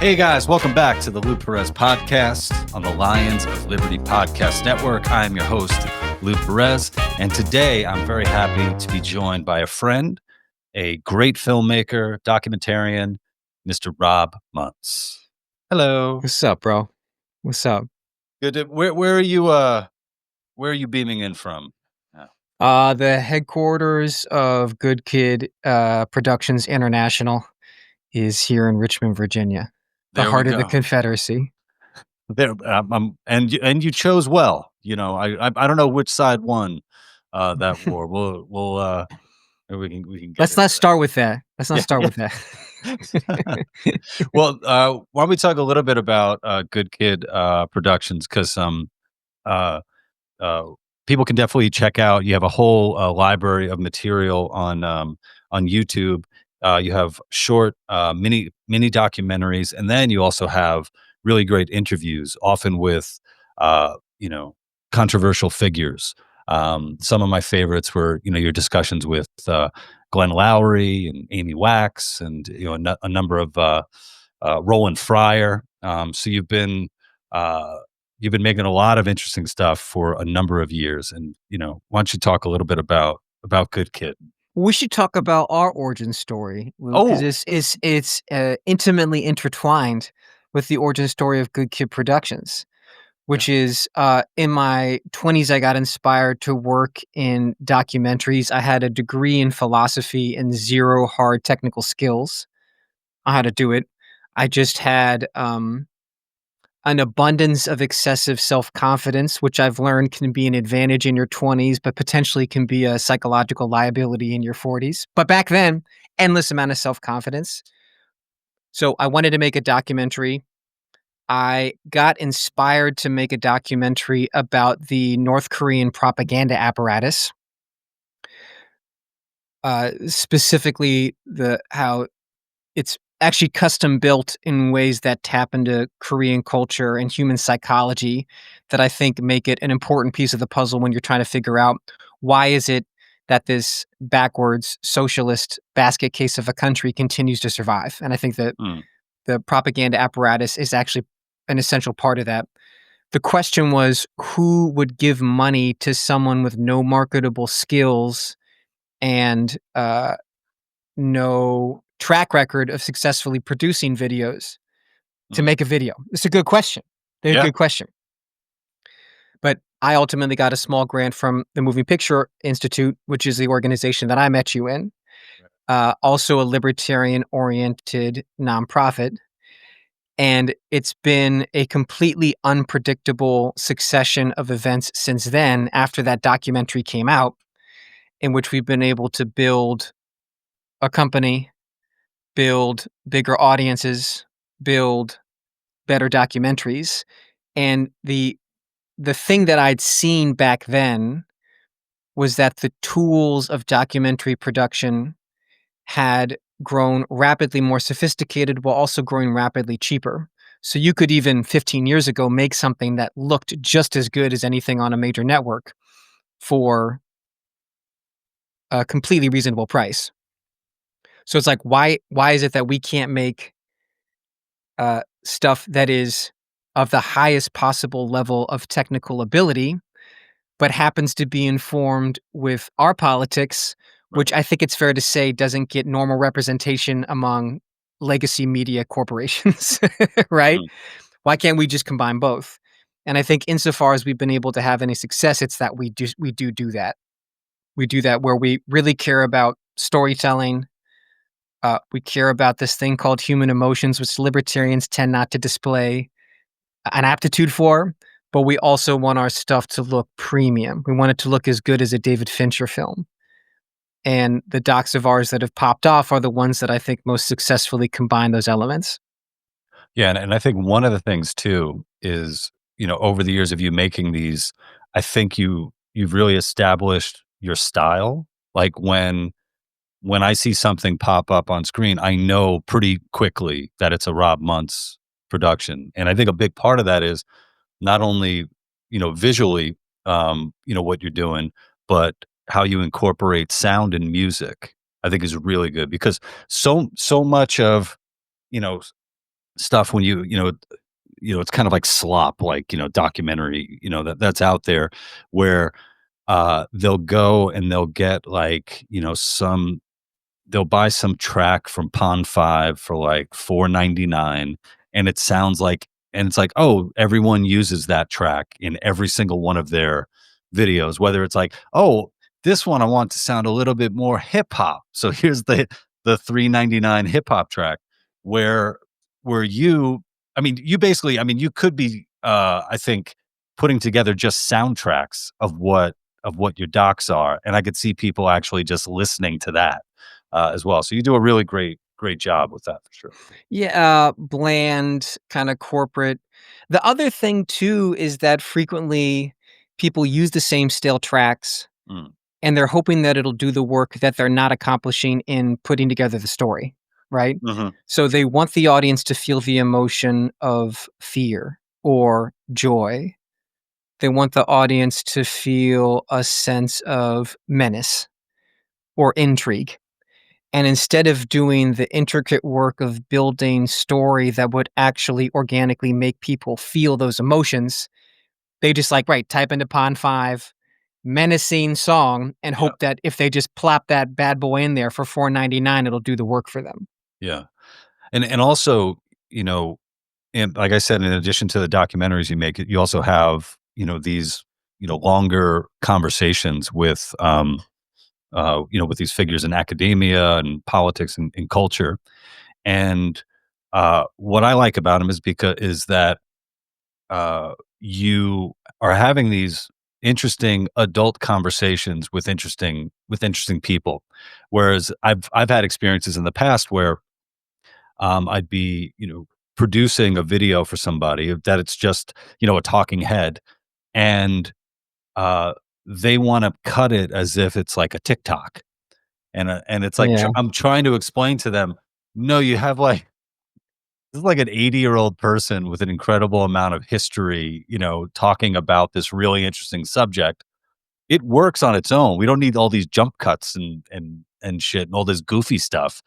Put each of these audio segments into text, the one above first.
Hey guys, welcome back to the Lou Perez podcast on the Lions of Liberty Podcast Network. I am your host, Lou Perez, and today I'm very happy to be joined by a friend, a great filmmaker, documentarian, Mr. Rob Montz. Hello. What's up, bro? What's up? Good. Where are you beaming in from? The headquarters of Good Kid Productions International is here in Richmond, Virginia, the heart of the Confederacy. There, and you chose well. You know, I don't know which side won that war. We'll we can. Let's not start with that. Let's not start with that. Well, why don't we talk a little bit about Good Kid Productions, because people can definitely check out. You have a whole library of material on YouTube. You have short mini documentaries, and then you also have really great interviews, often with controversial figures. Some of my favorites were your discussions with Glenn Lowry and Amy Wax, and a number of Roland Fryer. So you've been making a lot of interesting stuff for a number of years, and why don't you talk a little bit about Good Kid? We should talk about our origin story, because it's intimately intertwined with the origin story of Good Kid Productions, which is in my 20s, I got inspired to work in documentaries. I had a degree in philosophy and zero hard technical skills on how to do it. I just had an abundance of excessive self-confidence, which I've learned can be an advantage in your 20s, but potentially can be a psychological liability in your 40s. But back then, endless amount of self-confidence. So I wanted to make a documentary. I got inspired to make a documentary about the North Korean propaganda apparatus, specifically how it's actually custom built in ways that tap into Korean culture and human psychology that I think make it an important piece of the puzzle when you're trying to figure out why is it that this backwards socialist basket case of a country continues to survive. And I think that the propaganda apparatus is actually an essential part of that. The question was, who would give money to someone with no marketable skills and no track record of successfully producing videos to make a video? It's a good question. They're a good question. But I ultimately got a small grant from the Moving Picture Institute, which is the organization that I met you in, also a libertarian-oriented nonprofit. And it's been a completely unpredictable succession of events since then, after that documentary came out, in which we've been able to build a company, build bigger audiences, build better documentaries. And the thing that I'd seen back then was that the tools of documentary production had grown rapidly more sophisticated while also growing rapidly cheaper. So you could even 15 years ago make something that looked just as good as anything on a major network for a completely reasonable price. So it's like, why is it that we can't make stuff that is of the highest possible level of technical ability, but happens to be informed with our politics, which I think it's fair to say doesn't get normal representation among legacy media corporations, right? Why can't we just combine both? And I think insofar as we've been able to have any success, it's that we do that. We do that where we really care about storytelling. We care about this thing called human emotions, which libertarians tend not to display an aptitude for, but we also want our stuff to look premium. We want it to look as good as a David Fincher film. And the docs of ours that have popped off are the ones that I think most successfully combine those elements. Yeah, and I think one of the things too is, over the years of you making these, I think you've really established your style. Like when I see something pop up on screen, I know pretty quickly that it's a Rob Montz production. And I think a big part of that is not only, visually, what you're doing, but how you incorporate sound and music, I think is really good, because so much of, stuff when it's kind of like slop, like, documentary, that's out there where, they'll go and they'll get like, they'll buy some track from Pond 5 for like 4.99, and it sounds like and it's like, "Oh, everyone uses that track in every single one of their videos," whether it's like, "Oh, this one I want to sound a little bit more hip hop, so here's the 3.99 hip hop track," where you I mean, you basically I mean, you could be, I think, putting together just soundtracks of what your docs are, and I could see people actually just listening to that as well. So you do a really great job with that for sure. Yeah, bland, kinda corporate. The other thing too is that frequently people use the same stale tracks, Mm. and they're hoping that it'll do the work that they're not accomplishing in putting together the story, right? Mhm. So they want the audience to feel the emotion of fear or joy. They want the audience to feel a sense of menace or intrigue. And instead of doing the intricate work of building story that would actually organically make people feel those emotions, they just like, right, type into Pond 5, menacing song, and Yeah, hope that if they just plop that bad boy in there for 4.99, it'll do the work for them. yeah. And also, you know, and like I said, in addition to the documentaries you make, you also have, these, longer conversations with, with these figures in academia and politics and culture. And what I like about them is that you are having these interesting adult conversations with interesting people. Whereas I've had experiences in the past where I'd be producing a video for somebody that it's just a talking head, and uh, they want to cut it as if it's like a TikTok, and it's like Yeah. I'm trying to explain to them, no, you have like this is like an 80-year-old person with an incredible amount of history, talking about this really interesting subject. It works on its own. We don't need all these jump cuts and shit and all this goofy stuff.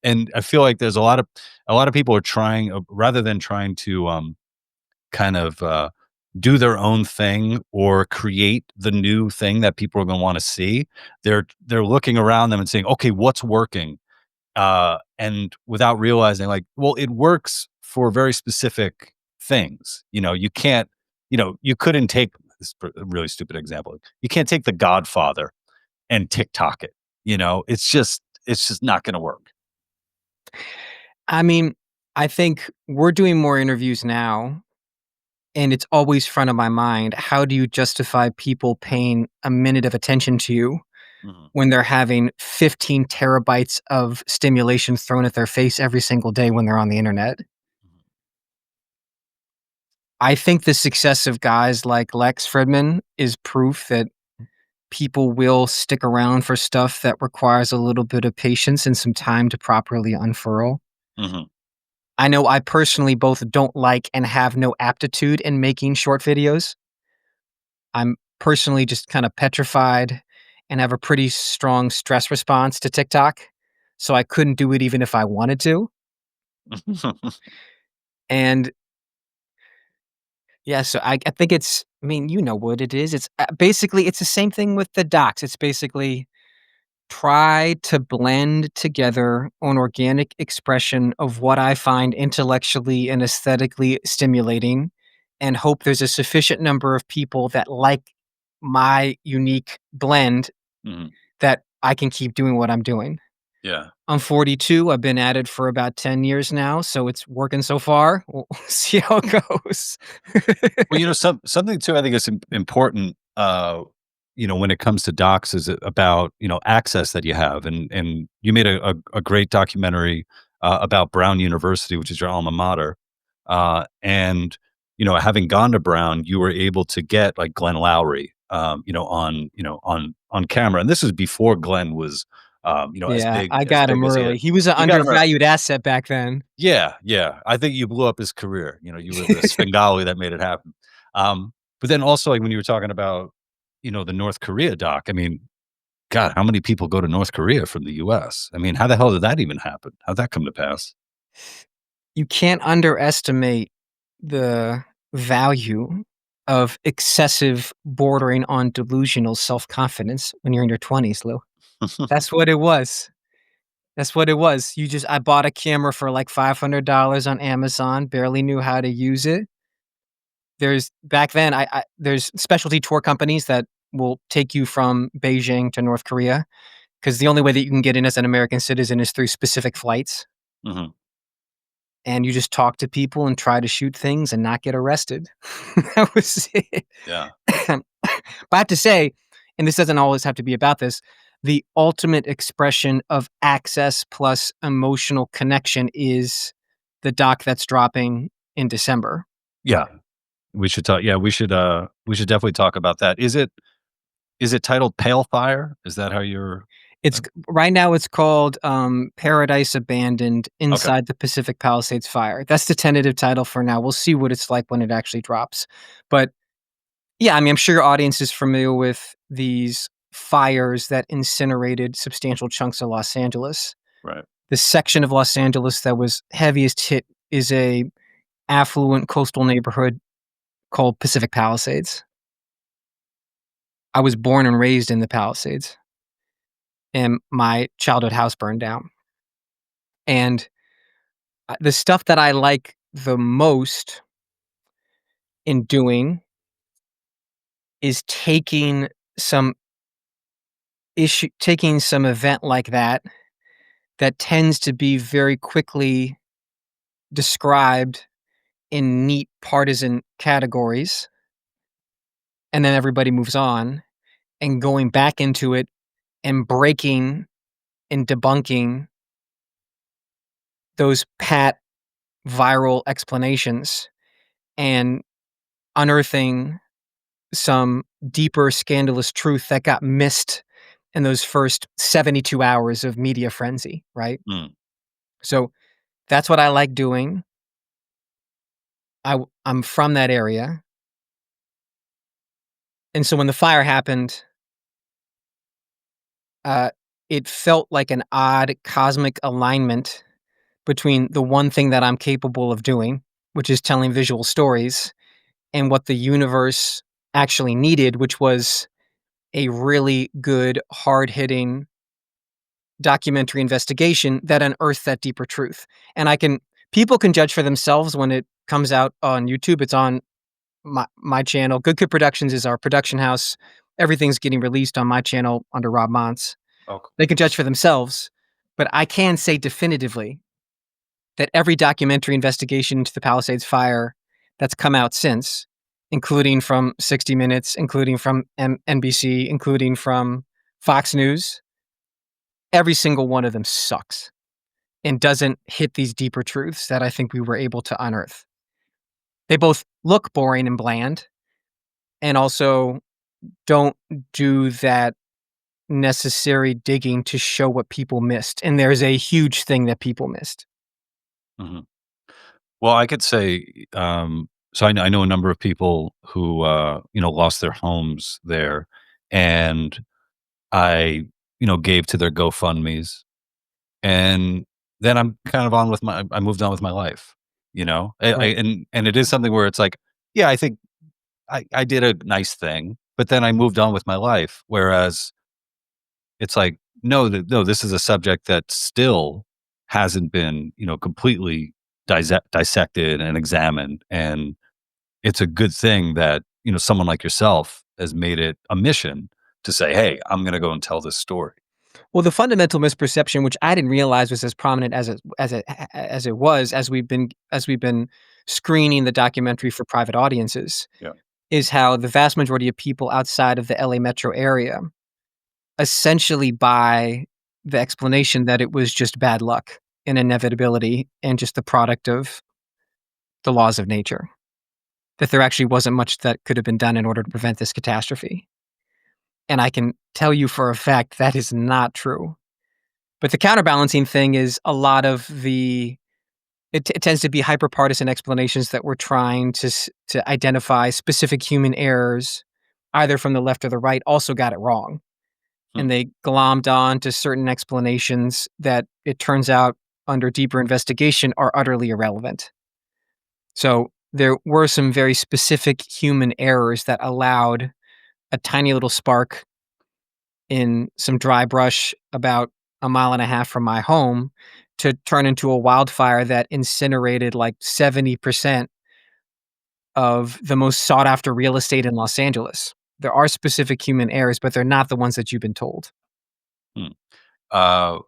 And I feel like there's a lot of people are trying rather than trying to kind of do their own thing or create the new thing that people are going to want to see. They're looking around them and saying, "Okay, what's working?" And without realizing, like, well, it works for very specific things. You can't, you couldn't take this a really stupid example. You can't take The Godfather and TikTok it. It's just not going to work. I mean, I think we're doing more interviews now, and it's always front of my mind. How do you justify people paying a minute of attention to you Mhm. when they're having 15 terabytes of stimulation thrown at their face every single day when they're on the internet? I think the success of guys like Lex Fridman is proof that people will stick around for stuff that requires a little bit of patience and some time to properly unfurl. Mhm. I know I personally both don't like and have no aptitude in making short videos. I'm personally just kind of petrified and have a pretty strong stress response to TikTok. So I couldn't do it even if I wanted to. And yeah, so I think it's, I mean, you know what it is. It's basically, it's the same thing with the docs. It's basically try to blend together an organic expression of what I find intellectually and aesthetically stimulating and hope there's a sufficient number of people that like my unique blend Mhm. that I can keep doing what I'm doing. Yeah. I'm 42. I've been at it for about 10 years now, so it's working so far. We'll see how it goes. Well, something too, I think is important, when it comes to docs is about, access that you have. And you made a great documentary about Brown University, which is your alma mater. And, having gone to Brown, you were able to get like Glenn Lowry, on camera. And this was before Glenn was, as Yeah, big, I as got big him as he is. early. He was an You got him. undervalued asset back then. Yeah, yeah. I think you blew up his career. You were the Svengali that made it happen. But then also, like, when you were talking about, the North Korea doc, I mean, God, how many people go to North Korea from the US? I mean, how the hell did that even happen? How'd that come to pass? You can't underestimate the value of excessive bordering on delusional self-confidence when you're in your 20s, Lou. That's what it was. That's what it was. I bought a camera for like $500 on Amazon, barely knew how to use it. Back then, there's specialty tour companies that will take you from Beijing to North Korea because the only way that you can get in as an American citizen is through specific flights. Mhm. And you just talk to people and try to shoot things and not get arrested. That was it. Yeah. But I have to say, and this doesn't always have to be about this, the ultimate expression of access plus emotional connection is the doc that's dropping in December. Yeah. We should talk we should definitely talk about that. Is it titled Pale Fire? Is that how you're It's right now it's called Paradise Abandoned Okay. Inside the Pacific Palisades Fire. That's the tentative title for now. We'll see what it's like when it actually drops. But yeah, I mean, I'm sure your audience is familiar with these fires that incinerated substantial chunks of Los Angeles. Right. The section of Los Angeles that was heaviest hit is a affluent coastal neighborhood called Pacific Palisades. I was born and raised in the Palisades, and my childhood house burned down. And the stuff that I like the most in doing is some taking some event like that tends to be very quickly described in neat partisan categories, and then everybody moves on, and going back into it and breaking and debunking those pat viral explanations and unearthing some deeper scandalous truth that got missed in those first 72 hours of media frenzy, right? Mm. So that's what I like doing. I'm from that area. And so when the fire happened, uh, it felt like an odd cosmic alignment between the one thing that I'm capable of doing, which is telling visual stories, and what the universe actually needed, which was a really good, hard-hitting documentary investigation that unearthed that deeper truth. And people can judge for themselves when it comes out on YouTube. It's on my channel. Good Kid Productions is our production house. Everything's getting released on my channel under Rob Montz. Okay. They can judge for themselves, but I can say definitively that every documentary investigation into the Palisades Fire that's come out since, including from 60 Minutes, including from NBC, including from Fox News, every single one of them sucks and doesn't hit these deeper truths that I think we were able to unearth. They both look boring and bland, and also don't do that necessary digging to show what people missed. And there's a huge thing that people missed. Mhm. Well, I could say, so I know a number of people who, lost their homes there, and I, gave to their GoFundMes, and then I moved on with my life, you know? Right. And it is something where it's like, yeah, I think I did a nice thing, but then I moved on with my life, whereas it's like, no, this is a subject that still hasn't been, completely dissected and examined, and it's a good thing that, someone like yourself has made it a mission to say, "Hey, I'm gonna go and tell this story." Well, the fundamental misperception, which I didn't realize was as prominent as it was as we've been screening the documentary for private audiences, Yeah. is how the vast majority of people outside of the LA metro area essentially buy the explanation that it was just bad luck and inevitability and just the product of the laws of nature. That there actually wasn't much that could have been done in order to prevent this catastrophe. And I can tell you for a fact that is not true. But the counterbalancing thing is a lot of it tends to be hyper-partisan explanations that we're trying to identify specific human errors, either from the left or the right, also got it wrong. Hmm. And they glommed on to certain explanations that it turns out under deeper investigation are utterly irrelevant. So there were some very specific human errors that allowed a tiny little spark in some dry brush about a mile and a half from my home to turn into a wildfire that incinerated like 70% of the most sought after real estate in Los Angeles. There are specific human errors, but they're not the ones that you've been told. Hmm. Uh,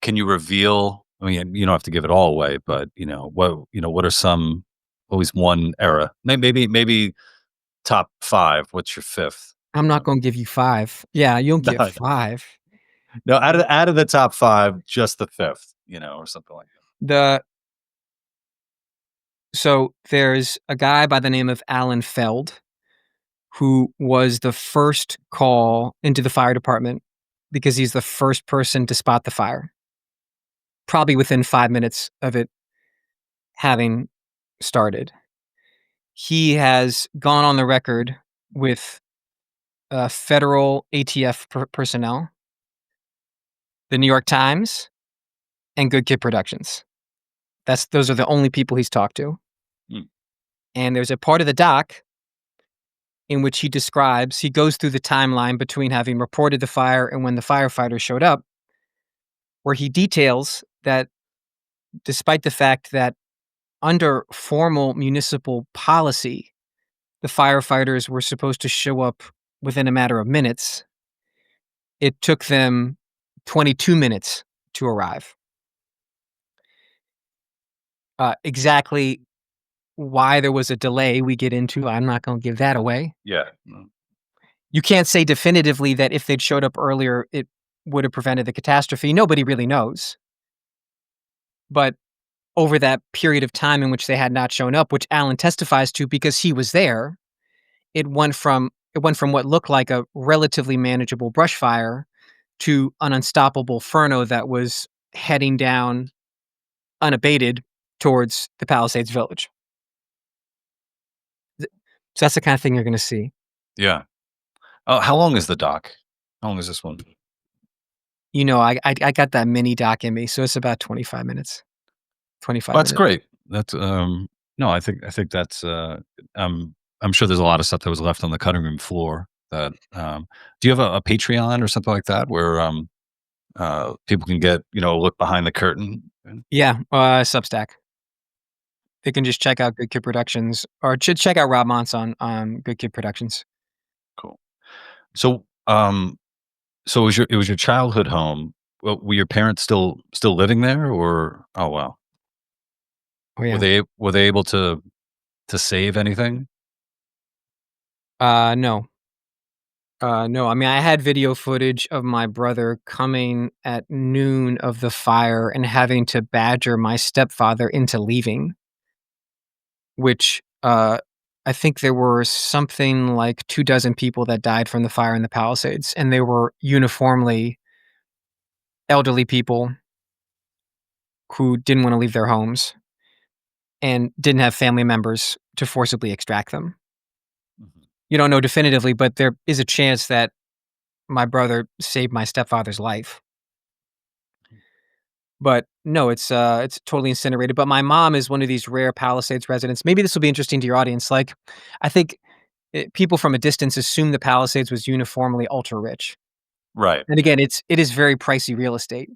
can you reveal? I mean, you don't have to give it all away, but what are some? Always one era. Maybe top five. What's your fifth? I'm not gonna give you 5. Yeah, you'll No, get 5. no. Out of the top five, just the fifth. Or something like that. The So there's a guy by the name of Alan Feld who was the first call into the fire department because he's the first person to spot the fire, probably within 5 minutes of it having started. He has gone on the record with federal ATF personnel, the New York Times, and Good Kid Productions. Those are the only people he's talked to. Mm. And there's a part of the doc in which he goes through the timeline between having reported the fire and when the firefighters showed up, where he details that despite the fact that under formal municipal policy, the firefighters were supposed to show up within a matter of minutes, it took them 22 minutes to arrive. Exactly why there was a delay we get into, I'm not going to give that away. Yeah. You can't say definitively that if they'd showed up earlier, it would have prevented the catastrophe. Nobody really knows. But over that period of time in which they had not shown up, which Alan testifies to because he was there, it went from what looked like a relatively manageable brush fire to an unstoppable inferno that was heading down unabated towards the Palisades Village. So that's the kind of thing you're going to see. Yeah. Oh, how long is the doc? How long is this one? I got that mini doc in me, so it's about 25 minutes. 25 That's minutes. great. That's no, I think that's I'm sure there's a lot of stuff that was left on the cutting room floor that do you have a Patreon or something like that where people can get, a look behind the curtain? Yeah, Substack. They can just check out Good Kid Productions or check out Rob Montz on Good Kid Productions. Cool. So it was your childhood home. Well, were your parents still living there, or oh wow. Oh yeah. Were they able to save anything? No. No, I mean, I had video footage of my brother coming at noon of the fire and having to badger my stepfather into leaving, which I think there were something like 24 people that died from the fire in the Palisades, and they were uniformly elderly people who didn't want to leave their homes and didn't have family members to forcibly extract them. Mhm. You don't know definitively, but there is a chance that my brother saved my stepfather's life. But no, it's totally incinerated. But my mom is one of these rare Palisades residents. Maybe this will be interesting to your audience. Like, I think people from a distance assume the Palisades was uniformly ultra rich. Right. And again, it is very pricey real estate.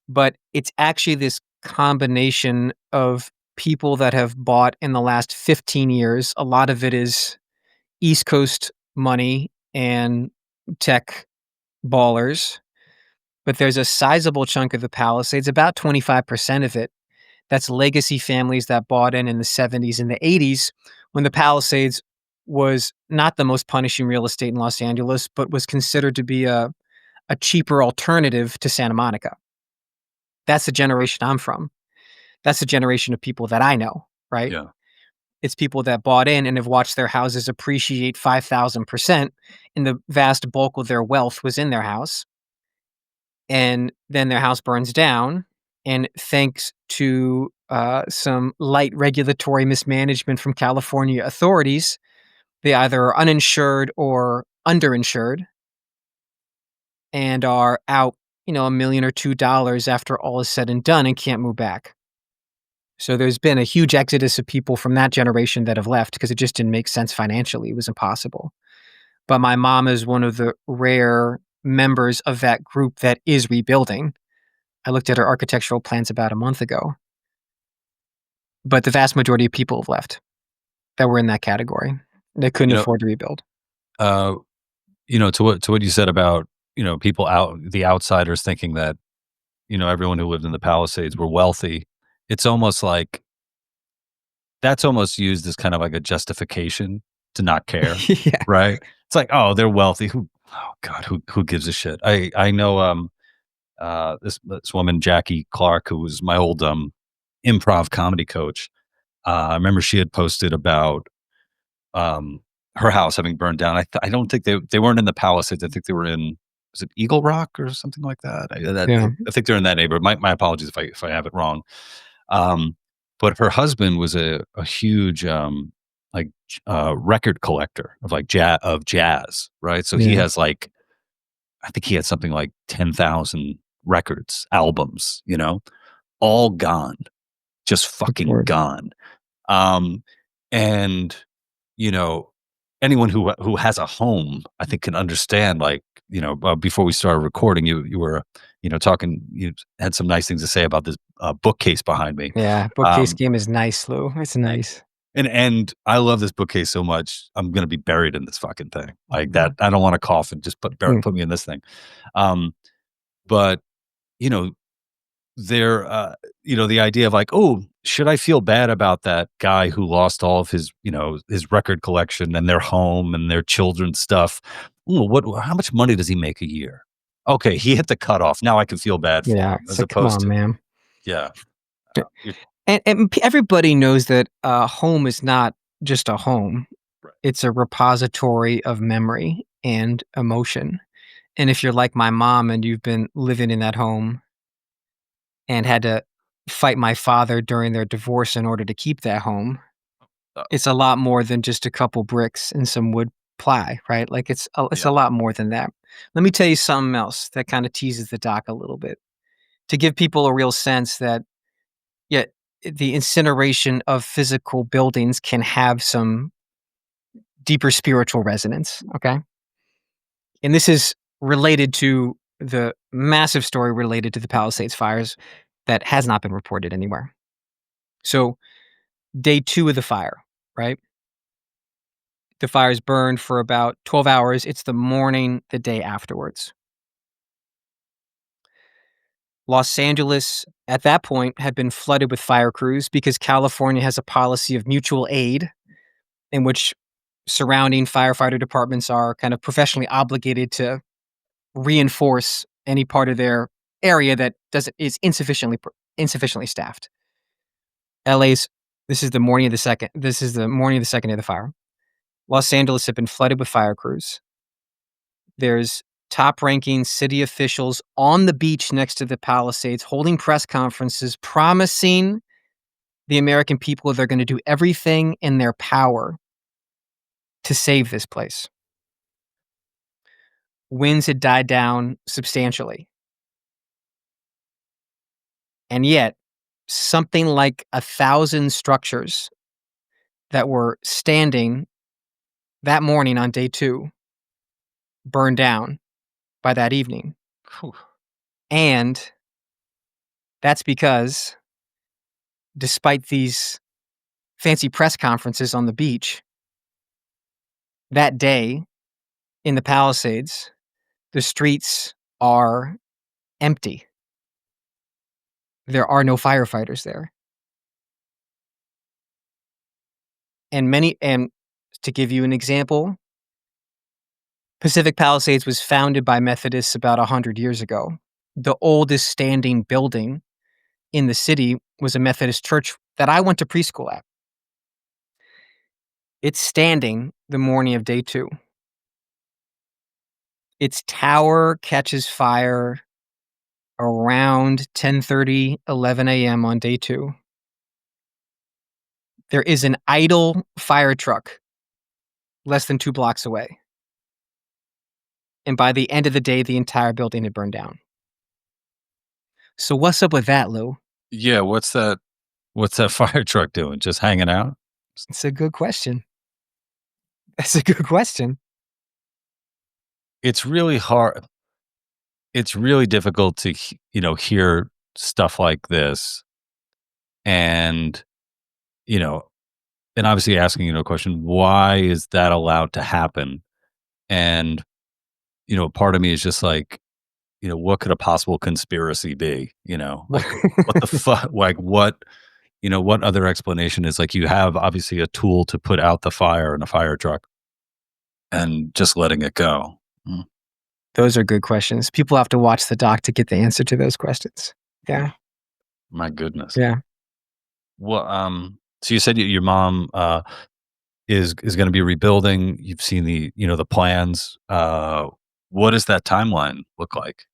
But it's actually this combination of people that have bought in the last 15 years. A lot of it is East Coast money and tech ballers, but there's a sizable chunk of the Palisades, about 25% of it, that's legacy families that bought in the 70s and the 80s when the Palisades was not the most punishing real estate in Los Angeles, but was considered to be a cheaper alternative to Santa Monica. That's the generation I'm from. That's the generation of people that I know, right? Yeah. It's people that bought in and have watched their houses appreciate 5,000%, and the vast bulk of their wealth was in their house. And then their house burns down, and thanks to some light regulatory mismanagement from California authorities, they either are uninsured or underinsured and are out, $1 million or $2 after all is said and done and can't move back. So there's been a huge exodus of people from that generation that have left because it just didn't make sense financially. It was impossible. But my mom is one of the rare members of that group that is rebuilding. I looked at her architectural plans about a month ago. But the vast majority of people have left that were in that category. They couldn't afford to rebuild. To what you said about, people the outsiders thinking that, everyone who lived in the Palisades were wealthy. It's almost like that's almost used as kind of like a justification to not care, Yeah. right? It's like, oh, they're wealthy. Who gives a shit? I know this woman, Jackie Clark, who was my old improv comedy coach. I remember she had posted about her house having burned down. I don't think they weren't in the Palisades. I think they were in, was it Eagle Rock or something like that? I think they're in that neighborhood. My apologies if I have it wrong. But her husband was a huge record collector of jazz, right? So he has I think he had something like 10,000 records, albums, all gone, just fucking gone. And anyone who has a home, I think, can understand. Before we started recording, you were talking. You had some nice things to say about this bookcase behind me. Yeah, bookcase game is nice, Lou. It's nice. And I love this bookcase so much. I'm gonna be buried in this fucking thing like that. I don't want a coffin. Just put me in this thing. But there, the idea of oh, should I feel bad about that guy who lost all of his, his record collection and their home and their children's stuff? Ooh, how much money does he make a year? Okay, he hit the cutoff. Now I can feel bad for him, as opposed to, man. Yeah. And everybody knows that a home is not just a home. Right. It's a repository of memory and emotion. And if you're like my mom and you've been living in that home and had to fight my father during their divorce in order to keep that home, it's a lot more than just a couple bricks and some wood ply, right? Like it's a lot more than that. Let me tell you something else that kind of teases the doc a little bit to give people a real sense that, the incineration of physical buildings can have some deeper spiritual resonance, okay? And this is related to the massive story related to the Palisades fires that has not been reported anywhere. So, day 2 of the fire, right? The fires burned for about 12 hours. It's the morning, the day afterwards. Los Angeles, at that point, had been flooded with fire crews because California has a policy of mutual aid in which surrounding firefighter departments are kind of professionally obligated to reinforce any part of their area that is insufficiently staffed. This is the morning of the second day of the fire. Los Angeles had been flooded with fire crews. There's top-ranking city officials on the beach next to the Palisades holding press conferences promising the American people they're going to do everything in their power to save this place. Winds had died down substantially. And yet, something like 1,000 structures that were standing that morning on day 2 burned down by that evening. Whew. And that's because, despite these fancy press conferences on the beach, that day in the Palisades, the streets are empty. There are no firefighters there. And to give you an example, Pacific Palisades was founded by Methodists about 100 years ago. The oldest standing building in the city was a Methodist church that I went to preschool at. It's standing the morning of day 2. Its tower catches fire around 10:30, 11 a.m. on day 2. There is an idle fire truck less than 2 blocks away. And by the end of the day, the entire building had burned down. So what's up with that, Lou? Yeah, what's that fire truck doing? Just hanging out? It's a good question. That's a good question. It's really hard. It's really difficult to hear stuff like this and, you know, and obviously asking, a question, why is that allowed to happen? And, part of me is just like, what could a possible conspiracy be? Like what the fuck? Like what other explanation is like you have obviously a tool to put out the fire in a fire truck and just letting it go. Mm, Those are good questions. People have to watch the doc to get the answer to those questions. Yeah. my goodness. Yeah. Well, so you said your mom is going to be rebuilding. You've seen the plans. What does that timeline look like?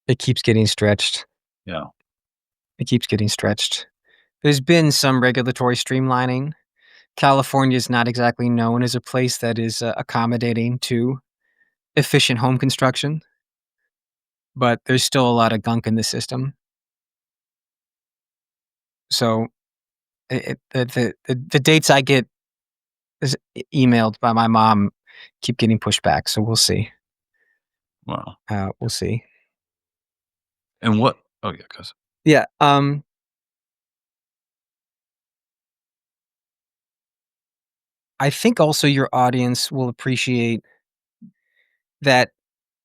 It keeps getting stretched. Yeah. It keeps getting stretched. There's been some regulatory streamlining. California is not exactly known as a place that is accommodating to efficient home construction, but there's still a lot of gunk in the system. So the dates I get emailed by my mom keep getting pushed back. So we'll see. Wow. We'll see. And what? Oh yeah, cause Yeah. I think also your audience will appreciate that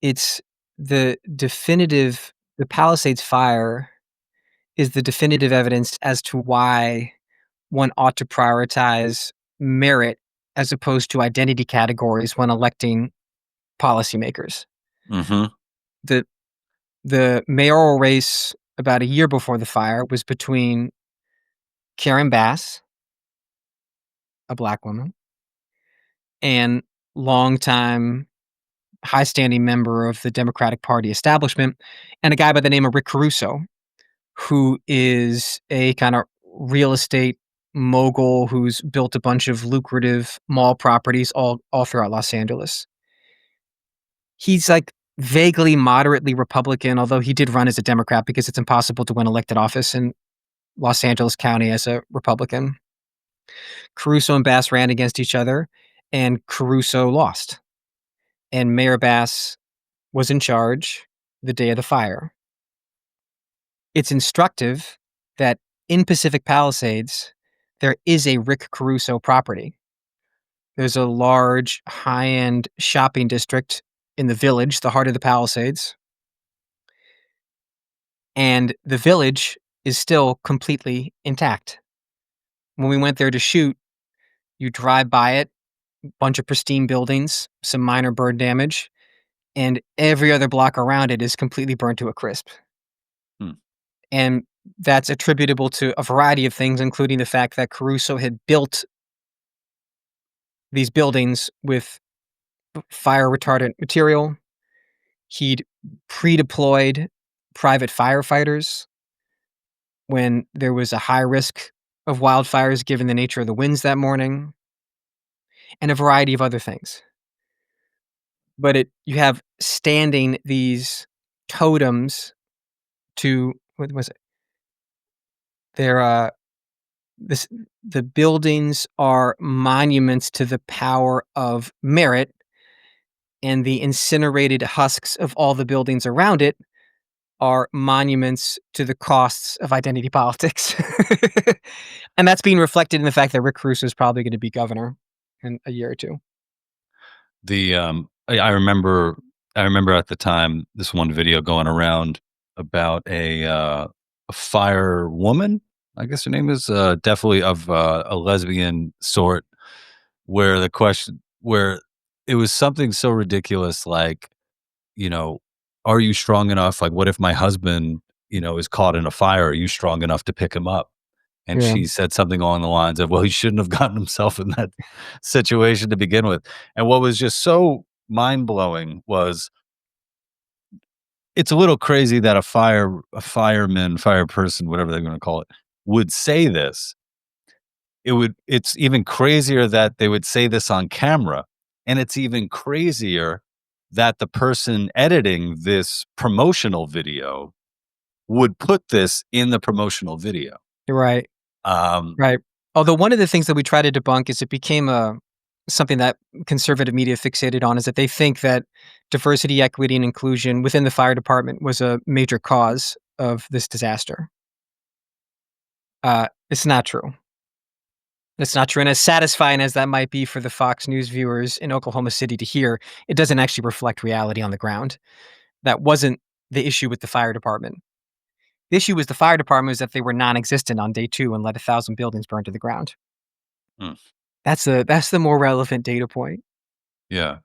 it's the definitive. The Palisades Fire is the definitive evidence as to why one ought to prioritize merit as opposed to identity categories when electing policymakers. mm-hmm. The the mayoral race about a year before the fire was between Karen Bass, a black woman, and longtime high-standing member of the Democratic Party establishment, and a guy by the name of Rick Caruso, who is a kind of real estate mogul who's built a bunch of lucrative mall properties all throughout Los Angeles. He's like vaguely moderately Republican, although he did run as a Democrat because it's impossible to win elected office in Los Angeles County as a Republican. Caruso and Bass ran against each other, and Caruso lost. And Mayor Bass was in charge the day of the fire. It's instructive that in Pacific Palisades, there is a Rick Caruso property. There's a large, high-end shopping district in the village, the heart of the Palisades. And the village is still completely intact. When we went there to shoot, you drive by it, bunch of pristine buildings, some minor burn damage, and every other block around it is completely burned to a crisp. Hmm. And that's attributable to a variety of things, including the fact that Caruso had built these buildings with fire retardant material. He'd pre-deployed private firefighters when there was a high risk of wildfires given the nature of the winds that morning, and a variety of other things. But you have standing these totems to what was it? They're the buildings are monuments to the power of merit, and the incinerated husks of all the buildings around it are monuments to the costs of identity politics. And that's being reflected in the fact that Rick Caruso is probably going to be governor in a year or two. I remember at the time this one video going around about a fire woman. I guess her name is definitely of a lesbian sort. Where it was something so ridiculous, like, you know, are you strong enough? Like, what if my husband, is caught in a fire? Are you strong enough to pick him up? And Yeah. she said something along the lines of, well, he shouldn't have gotten himself in that situation to begin with. And what was just so mind blowing was it's a little crazy that a fireman, fire person, whatever they're going to call it, would say this. It's even crazier that they would say this on camera. And it's even crazier that the person editing this promotional video would put this in the promotional video. Right. Um, Right. Although one of the things that we try to debunk is it became something that conservative media fixated on is that they think that diversity, equity, and inclusion within the fire department was a major cause of this disaster. It's not true. It's not true. And as satisfying as that might be for the Fox News viewers in Oklahoma City to hear, it doesn't actually reflect reality on the ground. That wasn't the issue with the fire department. The issue with the fire department was that they were non-existent on day 2 and let 1,000 buildings burn to the ground. mm, That's the more relevant data point. yeah.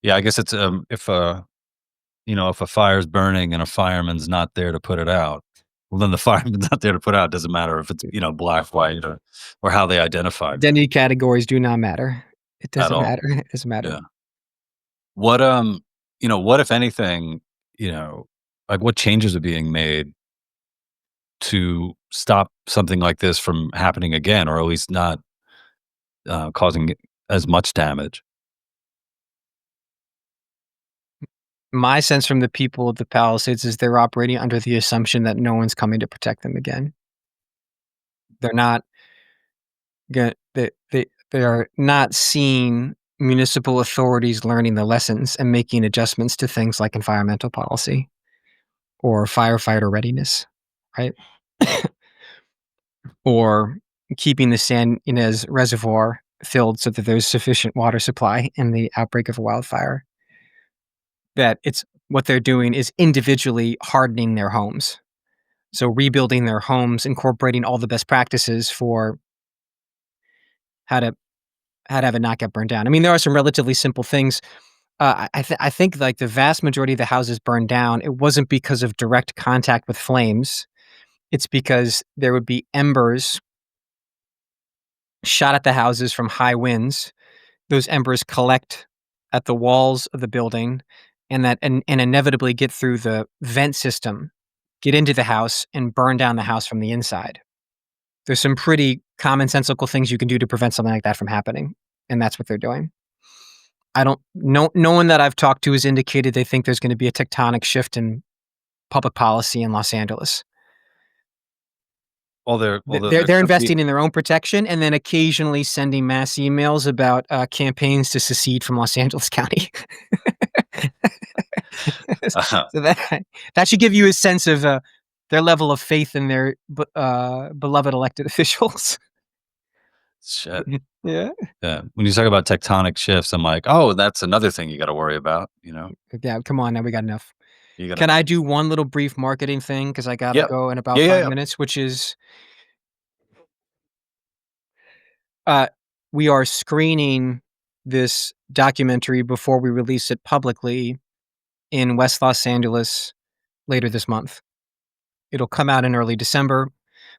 Yeah, I guess it's, if a fire's burning and a fireman's not there to put it out, well, then the fireman's not there to put it out. It doesn't matter if it's, black, white, or how they identify Identity categories do not matter. It at doesn't all. matter. It doesn't matter. Yeah. What, what, if anything, like what changes are being made to stop something like this from happening again, or at least not causing as much damage? My sense from the people of the Palisades is they're operating under the assumption that no one's coming to protect them again. They're not they are not seeing municipal authorities learning the lessons and making adjustments to things like environmental policy or firefighter readiness, right? Or keeping the San Ynez Reservoir filled so that there's sufficient water supply in the outbreak of a wildfire. That it's what they're doing is individually hardening their homes. So rebuilding their homes, incorporating all the best practices for how to have it not get burned down. I mean, there are some relatively simple things. I think like the vast majority of the houses burned down, it wasn't because of direct contact with flames. It's because there would be embers shot at the houses from high winds. Those embers collect at the walls of the building and inevitably get through the vent system, get into the house, and burn down the house from the inside. There's some pretty commonsensical things you can do to prevent something like that from happening, and that's what they're doing. I don't no one that I've talked to has indicated they think there's gonna be a tectonic shift in public policy in Los Angeles. There They're could be. investing in their own protection and then occasionally sending mass emails about, campaigns to secede from Los Angeles County. So that should give you a sense of, their level of faith in their beloved elected officials. Shit. Yeah. Yeah. When you talk about tectonic shifts, I'm like, oh, that's another thing you got to worry about. Yeah, come on now, we got enough. You got to. Can I do one little brief marketing thing? Because I gotta Yep. go in about Yeah. Yeah. 5 Yeah. minutes, which is, uh, we are screening this documentary before we release it publicly in West Los Angeles later this month. It'll come out in early December,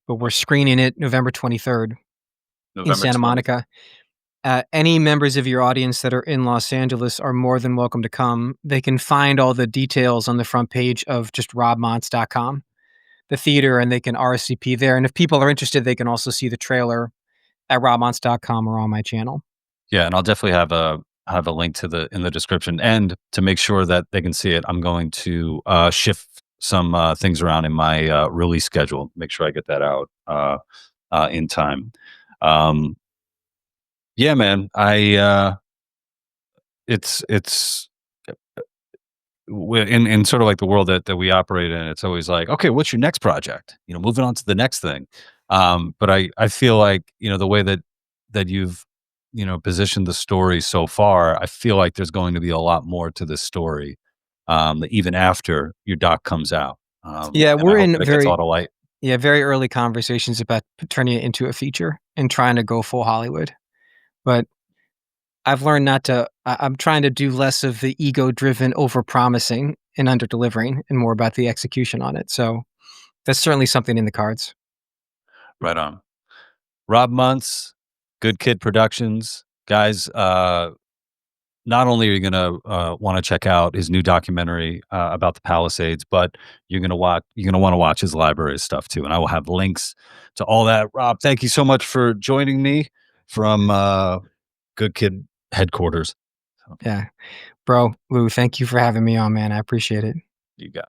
but we're screening it November 23rd in November Santa 20th. Monica. Any members of your audience that are in Los Angeles are more than welcome to come. They can find all the details on the front page of just robmontz.com, the theater, and they can RSVP there. And if people are interested, they can also see the trailer at robmontz.com or on my channel. Yeah, and I'll definitely have a link to in the description, and to make sure that they can see it, I'm going to shift some things around in my release schedule. Make sure I get that out in time. Yeah, man. It's in sort of like the world that we operate in. It's always like, okay, what's your next project? Moving on to the next thing. But I feel like the way that you've positioned the story so far, I feel like there's going to be a lot more to this story, even after your doc comes out. Yeah, And I we're hope in that it gets a lot of light. very early conversations about turning it into a feature and trying to go full Hollywood. But I've learned not to. I'm trying to do less of the ego-driven over-promising and under-delivering, and more about the execution on it. So that's certainly something in the cards. Right on. Rob Montz, Good Kid Productions, guys. Not only are you going to want to check out his new documentary about the Palisades, but you're going to want to watch his library stuff too. And I will have links to all that. Rob, thank you so much for joining me from Good Kid headquarters. Yeah, bro, Lou, thank you for having me on, man. I appreciate it. You got.